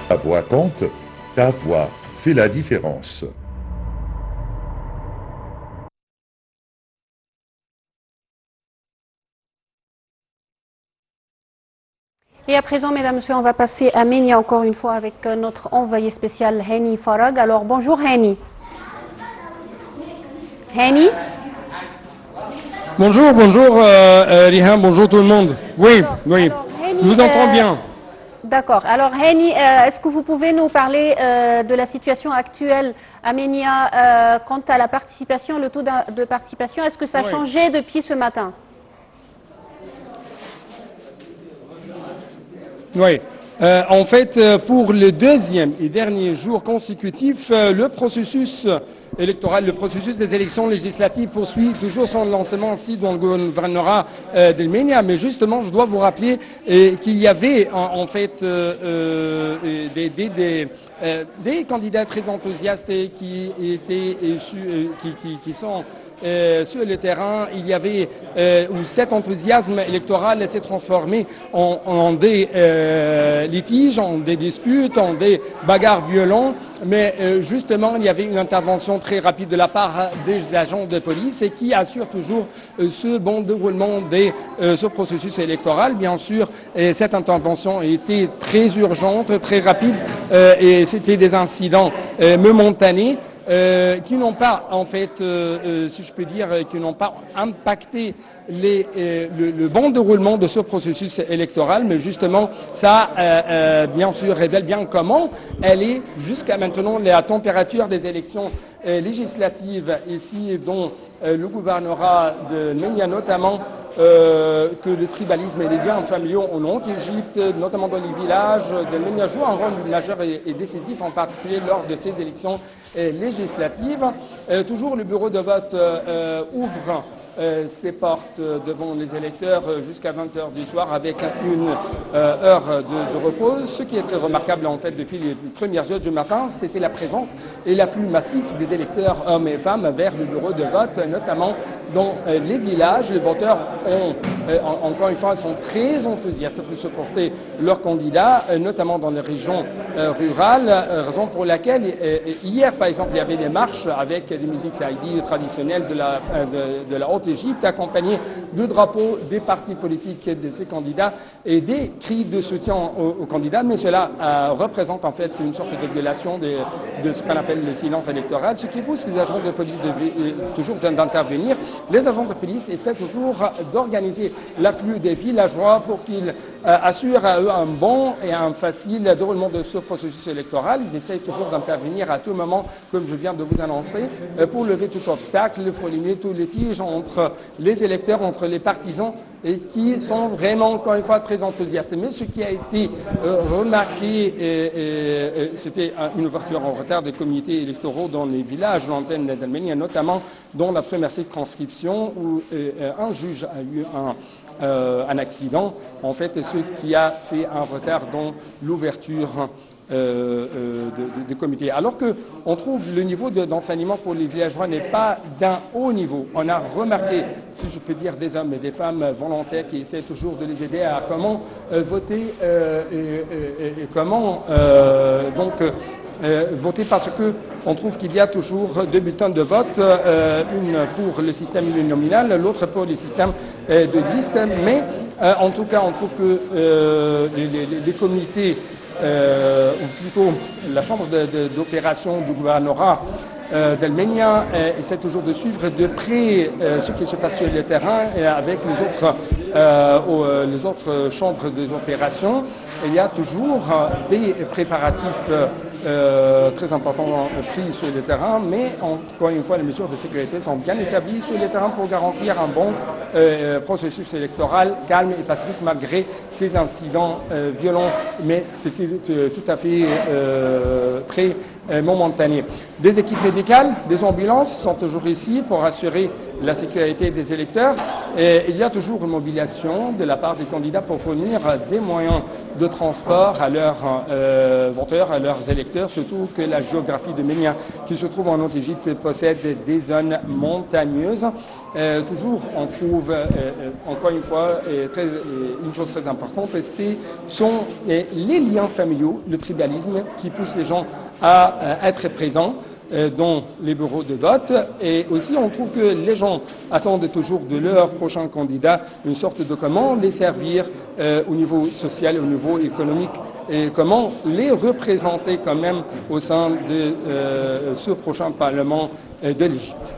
Ta voix compte, ta voix fait la différence. Et à présent, mesdames, messieurs, on va passer à Ménia encore une fois avec notre envoyé spécial Hani Farag. Alors bonjour Hani. Hani. Bonjour, Rihan, bonjour tout le monde. Oui, oui, Hani, je vous entends bien. D'accord. Alors Hani, est-ce que vous pouvez nous parler de la situation actuelle à Ménia quant à la participation, le taux de participation? Est-ce que ça a changé depuis ce matin? Oui. En fait, pour le deuxième et dernier jour consécutif, le processus électoral, le processus des élections législatives poursuit toujours son lancement ici dans le gouvernorat de Ménia. Mais justement, je dois vous rappeler qu'il y avait en fait des candidats très enthousiastes qui étaient qui sont sur le terrain. Il y avait où cet enthousiasme électoral s'est transformé en des litiges, en des disputes, en des bagarres violentes. Mais justement, il y avait une intervention très rapide de la part des agents de police et qui assure toujours ce bon déroulement de ce processus électoral. Bien sûr, cette intervention était très urgente, très rapide et c'était des incidents momentanés. Qui n'ont pas, en fait, si je peux dire, qui n'ont pas impacté le bon déroulement de ce processus électoral, mais justement, ça, bien sûr, révèle bien comment elle est jusqu'à maintenant la température des élections législatives ici, dont le gouvernorat de Ménia notamment, que le tribalisme et les liens familiaux en Haute-Égypte, notamment dans les villages de Ménia, jouent un rôle majeur et décisif, en particulier lors de ces élections législatives. Toujours le bureau de vote ouvre ses portes devant les électeurs jusqu'à 20h du soir avec une heure de repos. Ce qui est très remarquable en fait depuis les premières heures du matin, c'était la présence et l'afflux massif des électeurs hommes et femmes vers le bureau de vote, notamment dans les villages. Les voteurs encore une fois, sont très enthousiastes pour supporter leurs candidats, notamment dans les régions rurales, raison pour laquelle hier par exemple il y avait des marches avec des musiques saïdies traditionnelles de la Haute-Égypte, accompagnées de drapeaux des partis politiques de ces candidats et des cris de soutien aux candidats, mais cela représente en fait une sorte de violation de ce qu'on appelle le silence électoral, ce qui pousse les agents de police toujours d'intervenir. Les agents de police essaient toujours d'organiser l'afflux des villageois pour qu'ils assurent à eux un bon et un facile déroulement de ce processus électoral. Ils essayent toujours d'intervenir à tout moment, comme je viens de vous annoncer, pour lever tout obstacle, pour éliminer tout litige entre les électeurs, entre les partisans, et qui sont vraiment, encore une fois, très enthousiastes. Mais ce qui a été remarqué, c'était une ouverture en retard des comités électoraux dans les villages, l'antenne d'Arménie, notamment dans la première circonscription où un juge a eu un accident, en fait, ce qui a fait un retard dans l'ouverture des comités. Alors qu'on trouve le niveau d'enseignement pour les villageois n'est pas d'un haut niveau. On a remarqué, si je peux dire, des hommes et des femmes volontaires qui essaient toujours de les aider à comment voter et comment voter, parce que on trouve qu'il y a toujours deux bulletins de vote, une pour le système uninominal, l'autre pour le système de liste. Mais en tout cas, on trouve que les comités ou plutôt la chambre d'opération du gouvernorat d'Arménie essaie toujours de suivre de près ce qui se passe sur le terrain et avec les autres chambres des opérations. Il y a toujours des préparatifs très importants pris sur le terrain, mais encore une fois, les mesures de sécurité sont bien établies sur le terrain pour garantir un bon processus électoral calme et pacifique malgré ces incidents violents, mais c'était tout à fait très momentané. Des équipes médicales, des ambulances sont toujours ici pour assurer la sécurité des électeurs. Et il y a toujours une mobilisation de la part des candidats pour fournir des moyens de transport à leurs voteurs, à leurs électeurs. secteur, surtout que la géographie de Ménia, qui se trouve en Haute-Égypte, possède des zones montagneuses. Toujours, on trouve, encore une fois, une chose très importante, sont les liens familiaux, le tribalisme qui pousse les gens à être présents dans les bureaux de vote. Et aussi, on trouve que les gens attendent toujours de leur prochain candidat une sorte de comment les servir au niveau social, au niveau économique, et comment les représenter quand même au sein de ce prochain Parlement de l'Égypte.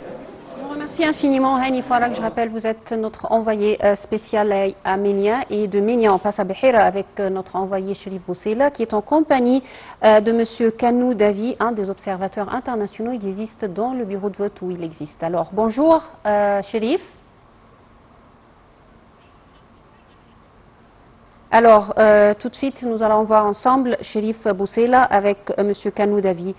Merci infiniment, Hani Farag. Je rappelle, vous êtes notre envoyé spécial à Ménia. Et de Ménia, on passe à Bahira avec notre envoyé Cherif Boussela, qui est en compagnie de M. Kanou Davi, un des observateurs internationaux. Il existe dans le bureau de vote où il existe. Alors, bonjour, Cherif. Alors, tout de suite, nous allons voir ensemble Cherif Boussela avec M. Kanou Davi.